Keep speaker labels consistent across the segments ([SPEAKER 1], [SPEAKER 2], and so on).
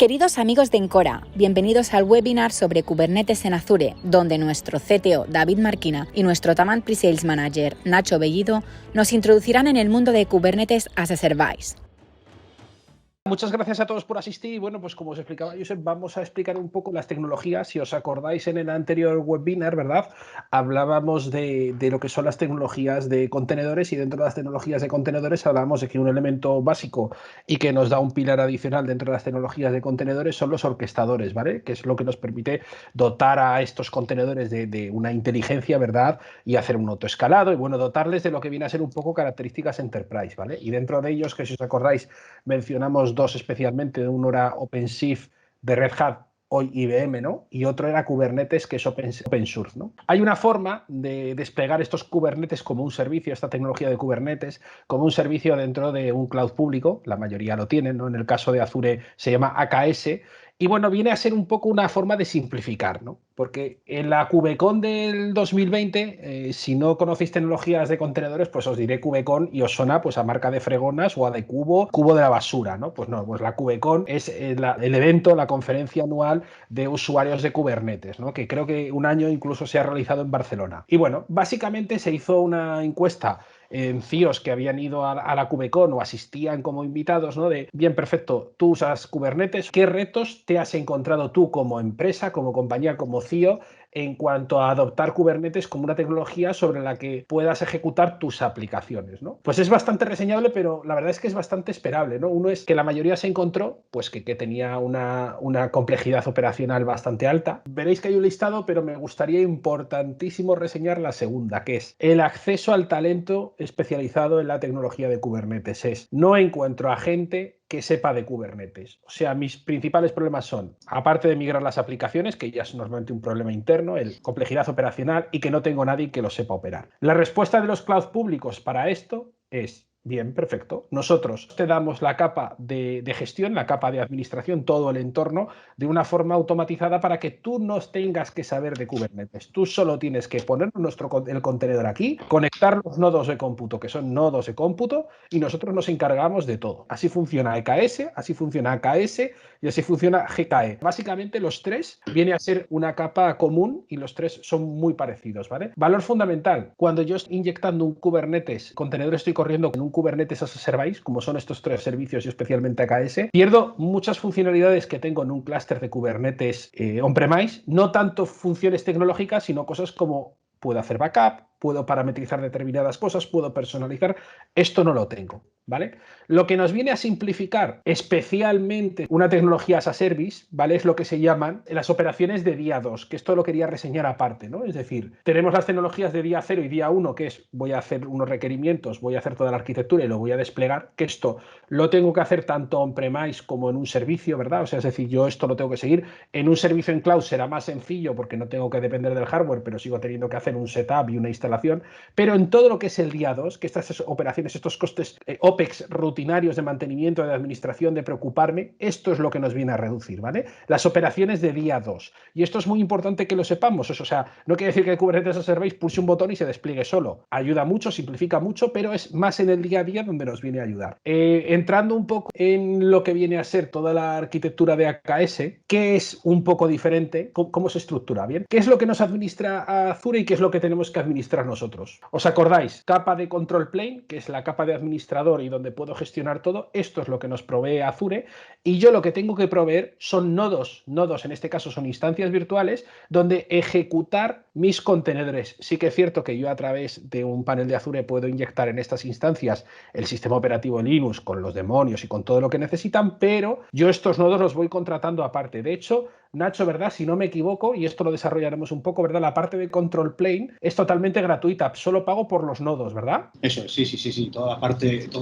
[SPEAKER 1] Queridos amigos de Encora, bienvenidos al webinar sobre Kubernetes en Azure, donde nuestro CTO David Marquina y nuestro Talent Pre-Sales Manager Nacho Bellido nos introducirán en el mundo de Kubernetes as a Service.
[SPEAKER 2] Muchas gracias a todos por asistir y bueno, pues como os explicaba Josep, vamos a explicar un poco las tecnologías. Si os acordáis en el anterior webinar, ¿verdad? Hablábamos de lo que son las tecnologías de contenedores y dentro de las tecnologías de contenedores hablábamos de que un elemento básico y que nos da un pilar adicional dentro de las tecnologías de contenedores son los orquestadores, ¿vale? Que es lo que nos permite dotar a estos contenedores de una inteligencia, ¿verdad? Y hacer un autoescalado y bueno, dotarles de lo que viene a ser un poco características enterprise, ¿vale? Y dentro de ellos, que si os acordáis, mencionamos dos especialmente, uno era OpenShift de Red Hat, hoy IBM, ¿no? Y otro era Kubernetes, que es open source, ¿no? Hay una forma de desplegar estos Kubernetes como un servicio, esta tecnología de Kubernetes, como un servicio dentro de un cloud público, la mayoría lo tienen, ¿no? En el caso de Azure se llama AKS, y bueno, viene a ser un poco una forma de simplificar, ¿no? Porque en la KubeCon del 2020, si no conocéis tecnologías de contenedores, pues os diré KubeCon y os suena pues a marca de fregonas o a de cubo de la basura, ¿no? Pues no, pues la KubeCon es el evento, la conferencia anual de usuarios de Kubernetes, ¿no? Que creo que un año incluso se ha realizado en Barcelona. Y bueno, básicamente se hizo una encuesta en CIOs que habían ido a la KubeCon o asistían como invitados, ¿no? De, bien, perfecto, tú usas Kubernetes, ¿qué retos te has encontrado tú como empresa, como compañía, como CIO, en cuanto a adoptar Kubernetes como una tecnología sobre la que puedas ejecutar tus aplicaciones, ¿no? Pues es bastante reseñable, pero la verdad es que es bastante esperable, ¿no? Uno es que la mayoría se encontró, pues que tenía una complejidad operacional bastante alta. Veréis que hay un listado, pero me gustaría importantísimo reseñar la segunda, que es el acceso al talento especializado en la tecnología de Kubernetes. No encuentro a gente que sepa de Kubernetes. O sea, mis principales problemas son, aparte de migrar las aplicaciones, que ya es normalmente un problema interno, complejidad operacional y que no tengo nadie que lo sepa operar. La respuesta de los cloud públicos para esto es, bien, perfecto. Nosotros te damos la capa de gestión, la capa de administración, todo el entorno, de una forma automatizada para que tú no tengas que saber de Kubernetes. Tú solo tienes que poner el contenedor aquí, conectar los nodos de cómputo, que son nodos de cómputo, y nosotros nos encargamos de todo. Así funciona EKS, así funciona AKS y así funciona GKE. Básicamente los tres viene a ser una capa común y los tres son muy parecidos, ¿vale? Valor fundamental. Cuando yo estoy inyectando un Kubernetes, contenedor estoy corriendo en un Kubernetes as a Service, como son estos tres servicios y especialmente AKS, pierdo muchas funcionalidades que tengo en un clúster de Kubernetes on-premise, no tanto funciones tecnológicas, sino cosas como puedo hacer backup, puedo parametrizar determinadas cosas, puedo personalizar. Esto no lo tengo, ¿vale? Lo que nos viene a simplificar especialmente una tecnología as a service, ¿vale? Es lo que se llaman las operaciones de día 2, que esto lo quería reseñar aparte, ¿no? Es decir, tenemos las tecnologías de día 0 y día 1, que es voy a hacer unos requerimientos, voy a hacer toda la arquitectura y lo voy a desplegar, que esto lo tengo que hacer tanto on-premise como en un servicio, ¿verdad? O sea, es decir, yo esto lo tengo que seguir. En un servicio en cloud será más sencillo porque no tengo que depender del hardware, pero sigo teniendo que hacer un setup y una instalación. Pero en todo lo que es el día 2, que estas operaciones, estos costes OPEX rutinarios de mantenimiento, de administración, de preocuparme, esto es lo que nos viene a reducir, ¿vale? Las operaciones de día 2. Y esto es muy importante que lo sepamos. O sea, no quiere decir que Kubernetes as a Service pulse un botón y se despliegue solo. Ayuda mucho, simplifica mucho, pero es más en el día a día donde nos viene a ayudar. Entrando un poco en lo que viene a ser toda la arquitectura de AKS, que es un poco diferente, cómo se estructura, ¿bien? ¿Qué es lo que nos administra Azure y qué es lo que tenemos que administrar nosotros? ¿Os acordáis? Capa de control plane, que es la capa de administrador y donde puedo gestionar todo. Esto es lo que nos provee Azure y yo lo que tengo que proveer son nodos en este caso son instancias virtuales donde ejecutar mis contenedores. Sí que es cierto que yo a través de un panel de Azure puedo inyectar en estas instancias el sistema operativo Linux con los demonios y con todo lo que necesitan, pero yo estos nodos los voy contratando aparte. De hecho, Nacho, ¿verdad? Si no me equivoco, y esto lo desarrollaremos un poco, ¿verdad? La parte de control plane es totalmente gratuita, solo pago por los nodos, ¿verdad?
[SPEAKER 3] Eso, sí. Toda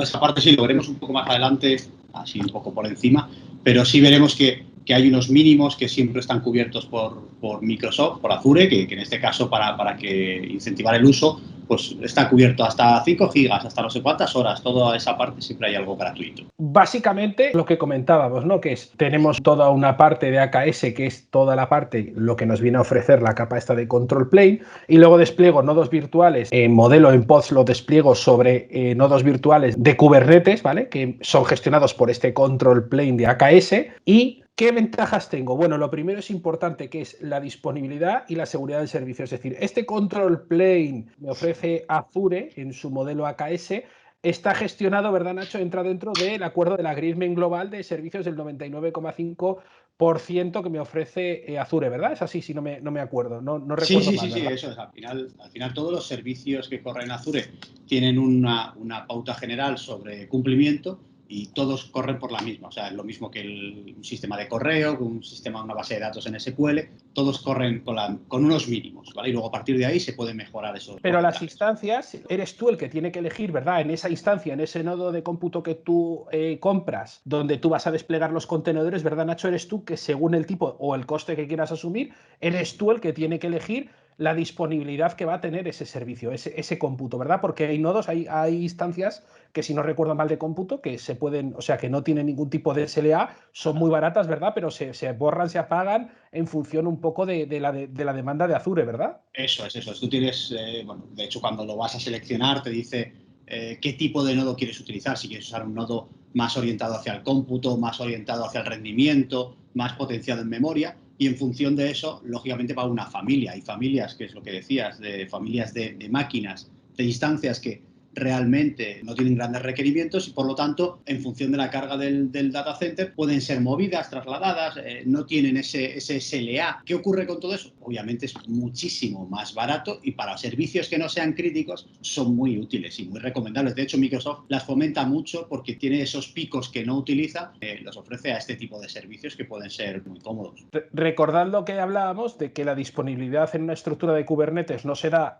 [SPEAKER 3] esa parte sí lo veremos un poco más adelante, así un poco por encima, pero sí veremos que hay unos mínimos que siempre están cubiertos por Microsoft, por Azure, que en este caso para que incentivar el uso, pues está cubierto hasta 5 gigas, hasta no sé cuántas horas, toda esa parte siempre hay algo gratuito.
[SPEAKER 2] Básicamente lo que comentábamos, ¿no? Que es, tenemos toda una parte de AKS, que es toda la parte, lo que nos viene a ofrecer la capa esta de control plane, y luego despliego nodos virtuales, en modelo en pods lo despliego sobre nodos virtuales de Kubernetes, ¿vale? Que son gestionados por este control plane de AKS, y ¿Qué ventajas tengo? Bueno, lo primero es importante, que es la disponibilidad y la seguridad del servicio. Es decir, este control plane me ofrece Azure en su modelo AKS. Está gestionado, ¿verdad, Nacho? Entra dentro del acuerdo del Agreement Global de servicios del 99,5% que me ofrece Azure, ¿verdad? Es así, si no me acuerdo, no
[SPEAKER 3] Sí,
[SPEAKER 2] recuerdo
[SPEAKER 3] sí,
[SPEAKER 2] mal,
[SPEAKER 3] sí, sí,
[SPEAKER 2] ¿verdad?
[SPEAKER 3] eso es. Al final todos los servicios que corren Azure tienen una pauta general sobre cumplimiento y todos corren por la misma. O sea, es lo mismo que un sistema de correo, que un sistema, una base de datos en SQL, todos corren con unos mínimos, ¿vale? Y luego a partir de ahí se pueden mejorar esos
[SPEAKER 2] Pero las
[SPEAKER 3] porcentajes.
[SPEAKER 2] instancias, eres tú el que tiene que elegir, ¿verdad? En esa instancia, en ese nodo de cómputo que tú compras, donde tú vas a desplegar los contenedores, ¿verdad, Nacho? Eres tú que según el tipo o el coste que quieras asumir, eres tú el que tiene que elegir la disponibilidad que va a tener ese servicio, ese cómputo, ¿verdad? Porque hay nodos, hay instancias que, si no recuerdo mal de cómputo, que se pueden, o sea, que no tienen ningún tipo de SLA, son muy baratas, ¿verdad? Pero se borran, se apagan en función un poco de la demanda de Azure, ¿verdad?
[SPEAKER 3] Eso es, eso es. Tú tienes, bueno, de hecho, cuando lo vas a seleccionar, te dice qué tipo de nodo quieres utilizar. Si quieres usar un nodo más orientado hacia el cómputo, más orientado hacia el rendimiento, más potenciado en memoria. Y en función de eso, lógicamente, va una familia. Hay familias, que es lo que decías, de familias de máquinas, de instancias que realmente no tienen grandes requerimientos y por lo tanto en función de la carga del data center pueden ser movidas, trasladadas, no tienen ese SLA. ¿Qué ocurre con todo eso? Obviamente es muchísimo más barato y para servicios que no sean críticos son muy útiles y muy recomendables. De hecho, Microsoft las fomenta mucho porque tiene esos picos que no utiliza, los ofrece a este tipo de servicios que pueden ser muy cómodos.
[SPEAKER 2] Recordad lo que hablábamos de que la disponibilidad en una estructura de Kubernetes no se da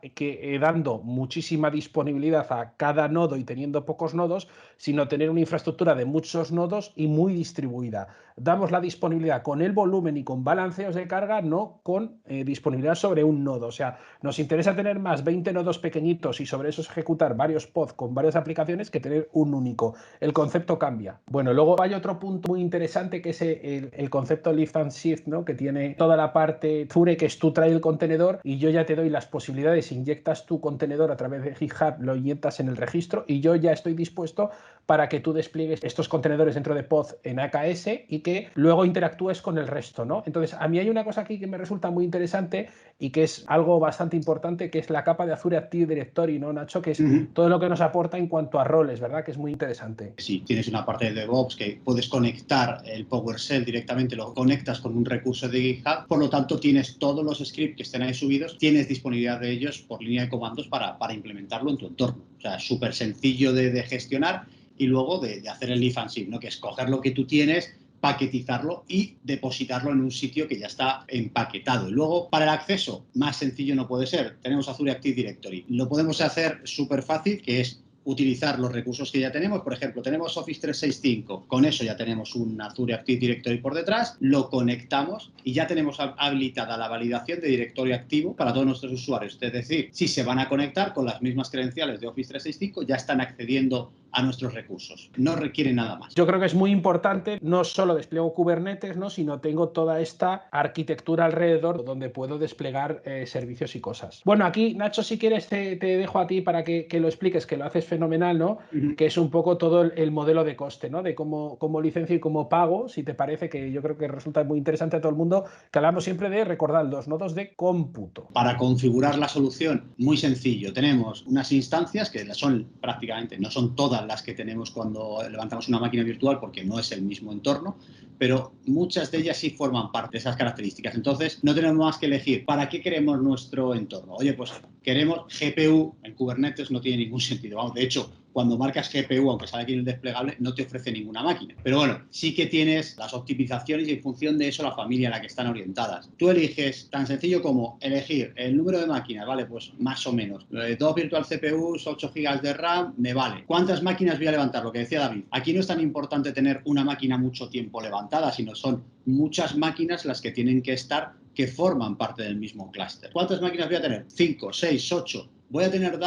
[SPEAKER 2] dando muchísima disponibilidad a cada nodo y teniendo pocos nodos, sino tener una infraestructura de muchos nodos y muy distribuida. Damos la disponibilidad con el volumen y con balanceos de carga, no con disponibilidad sobre un nodo. O sea, nos interesa tener más 20 nodos pequeñitos y sobre esos ejecutar varios pods con varias aplicaciones que tener un único. El concepto cambia. Bueno, luego hay otro punto muy interesante que es el concepto lift and shift, ¿no? Que tiene toda la parte Azure, que es tú traes el contenedor y yo ya te doy las posibilidades, inyectas tu contenedor a través de GitHub, lo inyectas en el registro y yo ya estoy dispuesto para que tú despliegues estos contenedores dentro de pod en AKS y que luego interactúes con el resto, ¿no? Entonces, a mí hay una cosa aquí que me resulta muy interesante y que es algo bastante importante, que es la capa de Azure Active Directory, ¿no, Nacho? Que es todo lo que nos aporta en cuanto a roles, ¿verdad? Que es muy interesante.
[SPEAKER 3] Si tienes una parte de DevOps que puedes conectar el PowerShell directamente, lo conectas con un recurso de GitHub, por lo tanto tienes todos los scripts que estén ahí subidos, tienes disponibilidad de ellos por línea de comandos para implementarlo en tu entorno. O sea, súper sencillo de gestionar y luego de hacer el lift and shift, ¿no? Que es coger lo que tú tienes, paquetizarlo y depositarlo en un sitio que ya está empaquetado. Y luego, para el acceso, más sencillo no puede ser. Tenemos Azure Active Directory. Lo podemos hacer súper fácil, que es utilizar los recursos que ya tenemos. Por ejemplo, tenemos Office 365, con eso ya tenemos un Azure Active Directory por detrás, lo conectamos y ya tenemos habilitada la validación de directorio activo para todos nuestros usuarios. Es decir, si se van a conectar con las mismas credenciales de Office 365, ya están accediendo a nuestros recursos. No requiere nada más.
[SPEAKER 2] Yo creo que es muy importante, no solo despliego Kubernetes, ¿no? Sino tengo toda esta arquitectura alrededor donde puedo desplegar servicios y cosas. Bueno, aquí, Nacho, si quieres te dejo a ti para que lo expliques, que lo haces fenomenal, ¿no? Que es un poco todo el modelo de coste, ¿no? De cómo licencio y cómo pago, si te parece, que yo creo que resulta muy interesante a todo el mundo, que hablamos siempre de, recordar, los nodos de cómputo.
[SPEAKER 3] Para configurar la solución, muy sencillo. Tenemos unas instancias que son prácticamente, no son todas las que tenemos cuando levantamos una máquina virtual porque no es el mismo entorno, pero muchas de ellas sí forman parte de esas características. Entonces, no tenemos más que elegir para qué queremos nuestro entorno. Oye, pues queremos GPU en Kubernetes, no tiene ningún sentido. Vamos, de hecho, cuando marcas GPU, aunque sale aquí en el desplegable, no te ofrece ninguna máquina. Pero bueno, sí que tienes las optimizaciones y en función de eso la familia a la que están orientadas. Tú eliges tan sencillo como elegir el número de máquinas, ¿vale? Pues más o menos. 2 virtual CPUs, 8 GB de RAM, me vale. ¿Cuántas máquinas voy a levantar? Lo que decía David. Aquí no es tan importante tener una máquina mucho tiempo levantada, sino son muchas máquinas las que tienen que estar, que forman parte del mismo clúster. ¿Cuántas máquinas voy a tener? 5, 6, 8. ¿Voy a tener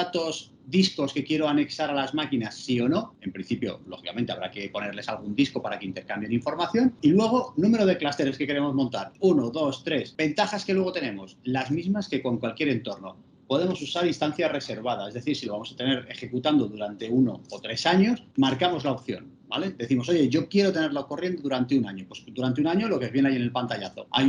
[SPEAKER 3] discos que quiero anexar a las máquinas, sí o no? En principio, lógicamente, habrá que ponerles algún disco para que intercambien información. Y luego, número de clústeres que queremos montar. 1, 2, 3. Ventajas que luego tenemos, las mismas que con cualquier entorno. Podemos usar instancias reservadas, es decir, si lo vamos a tener ejecutando durante 1 o 3 años, marcamos la opción. ¿vale? Decimos, oye, yo quiero tenerlo corriendo durante un año. Pues durante un año lo que viene ahí en el pantallazo. Hay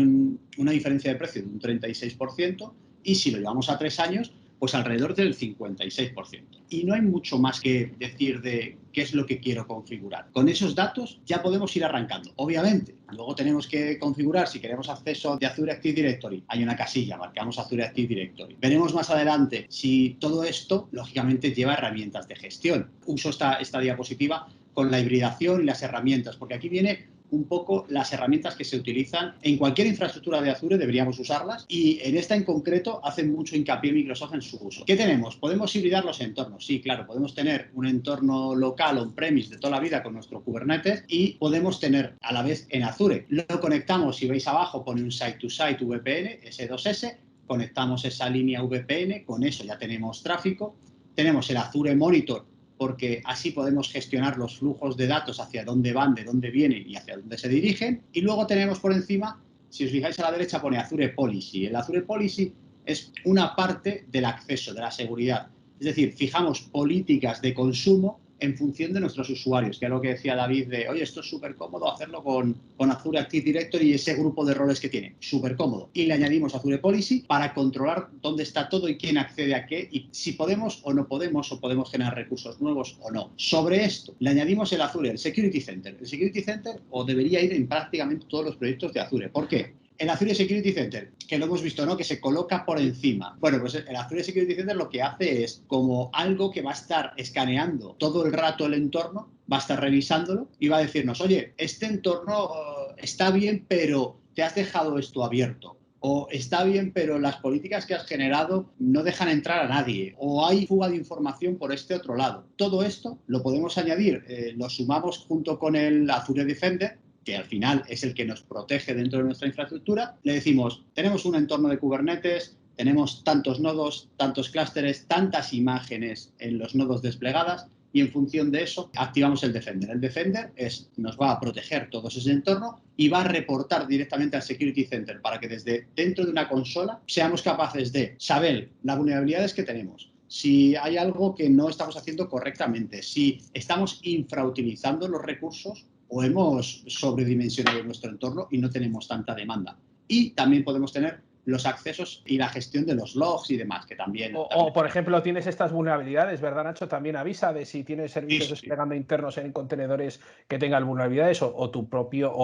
[SPEAKER 3] una diferencia de precio de un 36% y si lo llevamos a 3 años, pues alrededor del 56%. Y no hay mucho más que decir de qué es lo que quiero configurar. Con esos datos ya podemos ir arrancando. Obviamente, luego tenemos que configurar si queremos acceso de Azure Active Directory. Hay una casilla, marcamos Azure Active Directory. Veremos más adelante si todo esto, lógicamente, lleva herramientas de gestión. Uso esta diapositiva con la hibridación y las herramientas, porque aquí viene un poco las herramientas que se utilizan en cualquier infraestructura de Azure, deberíamos usarlas, y en esta en concreto hace mucho hincapié Microsoft en su uso. ¿Qué tenemos? ¿Podemos hibridar los entornos? Sí, claro, podemos tener un entorno local on-premise de toda la vida con nuestro Kubernetes y podemos tener a la vez en Azure. Lo conectamos, si veis abajo pone un site-to-site VPN, S2S, conectamos esa línea VPN, con eso ya tenemos tráfico, tenemos el Azure Monitor, porque así podemos gestionar los flujos de datos hacia dónde van, de dónde vienen y hacia dónde se dirigen. Y luego tenemos por encima, si os fijáis a la derecha, pone Azure Policy. El Azure Policy es una parte del acceso, de la seguridad. Es decir, fijamos políticas de consumo en función de nuestros usuarios, que es lo que decía David de, oye, esto es súper cómodo hacerlo con Azure Active Directory y ese grupo de roles que tiene. Súper cómodo. Y le añadimos Azure Policy para controlar dónde está todo y quién accede a qué y si podemos o no podemos o podemos generar recursos nuevos o no. Sobre esto, le añadimos el Azure, el Security Center. El Security Center o debería ir en prácticamente todos los proyectos de Azure. ¿Por qué? El Azure Security Center, que lo hemos visto, ¿no? Que se coloca por encima. Bueno, pues el Azure Security Center lo que hace es como algo que va a estar escaneando todo el rato el entorno, va a estar revisándolo y va a decirnos, oye, este entorno está bien, pero te has dejado esto abierto. O está bien, pero las políticas que has generado no dejan entrar a nadie. O hay fuga de información por este otro lado. Todo esto lo podemos añadir, lo sumamos junto con el Azure Defender, que al final es el que nos protege dentro de nuestra infraestructura. Le decimos, tenemos un entorno de Kubernetes, tenemos tantos nodos, tantos clústeres, tantas imágenes en los nodos desplegadas y en función de eso activamos el Defender. El Defender nos va a proteger todo ese entorno y va a reportar directamente al Security Center para que desde dentro de una consola seamos capaces de saber las vulnerabilidades que tenemos, si hay algo que no estamos haciendo correctamente, si estamos infrautilizando los recursos o hemos sobredimensionado nuestro entorno y no tenemos tanta demanda. Y también podemos tener los accesos y la gestión de los logs y demás, que también...
[SPEAKER 2] O por ejemplo, tienes estas vulnerabilidades, ¿verdad, Nacho? También avisa de si tienes servicios desplegando internos en contenedores que tengan vulnerabilidades o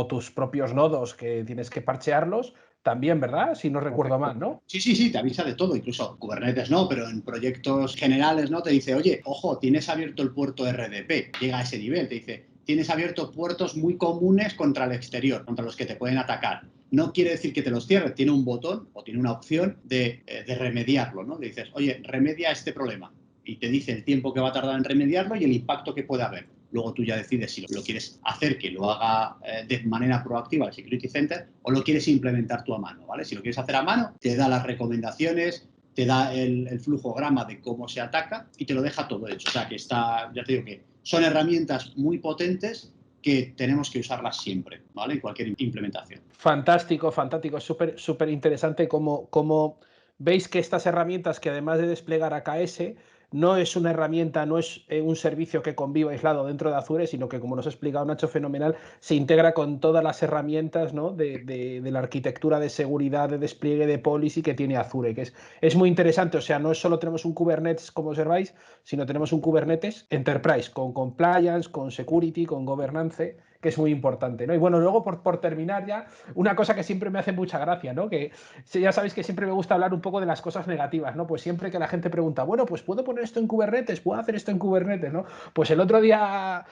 [SPEAKER 2] tus propios nodos que tienes que parchearlos. También, ¿verdad? Si no recuerdo mal, ¿no?
[SPEAKER 3] Sí, te avisa de todo, incluso Kubernetes no, pero en proyectos generales, ¿no? Te dice, oye, ojo, tienes abierto el puerto RDP, llega a ese nivel, te dice, tienes abierto puertos muy comunes contra el exterior, contra los que te pueden atacar. No quiere decir que te los cierre, tiene un botón o tiene una opción de remediarlo, ¿no? Le dices, oye, remedia este problema y te dice el tiempo que va a tardar en remediarlo y el impacto que puede haber. Luego tú ya decides si lo quieres hacer que lo haga de manera proactiva el Security Center o lo quieres implementar tú a mano, ¿vale? Si lo quieres hacer a mano, te da las recomendaciones, te da el flujograma de cómo se ataca y te lo deja todo hecho. O sea, que está, ya te digo que son herramientas muy potentes que tenemos que usarlas siempre, ¿vale? En cualquier implementación.
[SPEAKER 2] Fantástico, fantástico. Es súper interesante cómo veis que estas herramientas, que además de desplegar AKS, no es una herramienta, no es un servicio que conviva aislado dentro de Azure, sino que, como nos ha explicado Nacho fenomenal, se integra con todas las herramientas, ¿no? de la arquitectura de seguridad, de despliegue de policy que tiene Azure, que es muy interesante. O sea, no solo tenemos un Kubernetes, como observáis, sino tenemos un Kubernetes Enterprise, con compliance, con security, con governance, que es muy importante, ¿no? Y bueno, luego por terminar ya, una cosa que siempre me hace mucha gracia, ¿no? Que ya sabéis que siempre me gusta hablar un poco de las cosas negativas, ¿no? Pues siempre que la gente pregunta, bueno, pues ¿puedo poner esto en Kubernetes? ¿Puedo hacer esto en Kubernetes? ¿No? Pues el otro día,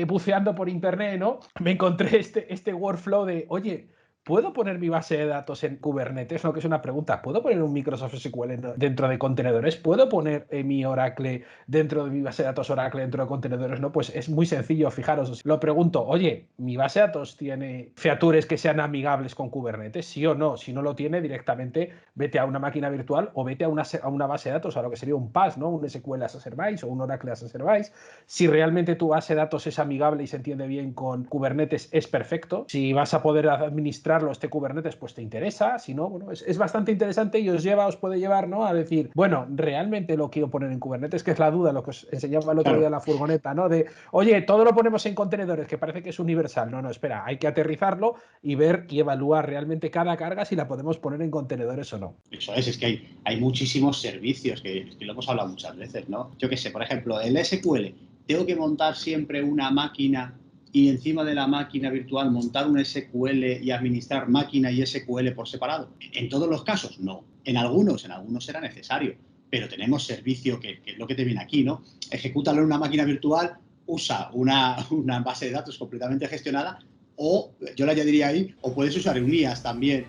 [SPEAKER 2] buceando por internet, ¿no? Me encontré este workflow de, oye, ¿puedo poner mi base de datos en Kubernetes? No, que es una pregunta. ¿Puedo poner un Microsoft SQL dentro de contenedores? ¿Puedo poner mi Oracle dentro de mi base de datos Oracle dentro de contenedores? No, pues es muy sencillo, fijaros. Lo pregunto, oye, ¿mi base de datos tiene features que sean amigables con Kubernetes? ¿Sí o no? Si no lo tiene, directamente vete a una máquina virtual o vete a una base de datos, a lo que sería un PaaS, ¿no? Un SQL as a Service o un Oracle as a Service. Si realmente tu base de datos es amigable y se entiende bien con Kubernetes, es perfecto. Si vas a poder administrar administrarlo este Kubernetes pues te interesa, si no, bueno, es bastante interesante y os puede llevar, ¿no?, a decir, bueno, realmente lo quiero poner en Kubernetes, que es la duda, lo que os enseñaba el otro día en la furgoneta, ¿no? De, oye, todo lo ponemos en contenedores, que parece que es universal. No, espera, hay que aterrizarlo y ver y evaluar realmente cada carga si la podemos poner en contenedores o no.
[SPEAKER 3] Eso es que hay muchísimos servicios que lo hemos hablado muchas veces, ¿no? Yo qué sé, por ejemplo, el SQL, tengo que montar siempre una máquina y encima de la máquina virtual montar un SQL y administrar máquina y SQL por separado. En todos los casos, no. En algunos será necesario, pero tenemos servicio que es lo que te viene aquí, ¿no? Ejecútalo en una máquina virtual, usa una base de datos completamente gestionada, o yo le añadiría ahí, o puedes usar un IaaS también.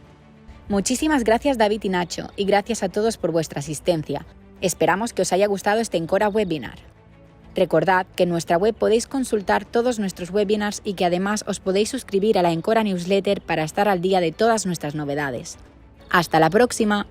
[SPEAKER 1] Muchísimas gracias David y Nacho, y gracias a todos por vuestra asistencia. Esperamos que os haya gustado este Encora Webinar. Recordad que en nuestra web podéis consultar todos nuestros webinars y que además os podéis suscribir a la Encora Newsletter para estar al día de todas nuestras novedades. ¡Hasta la próxima!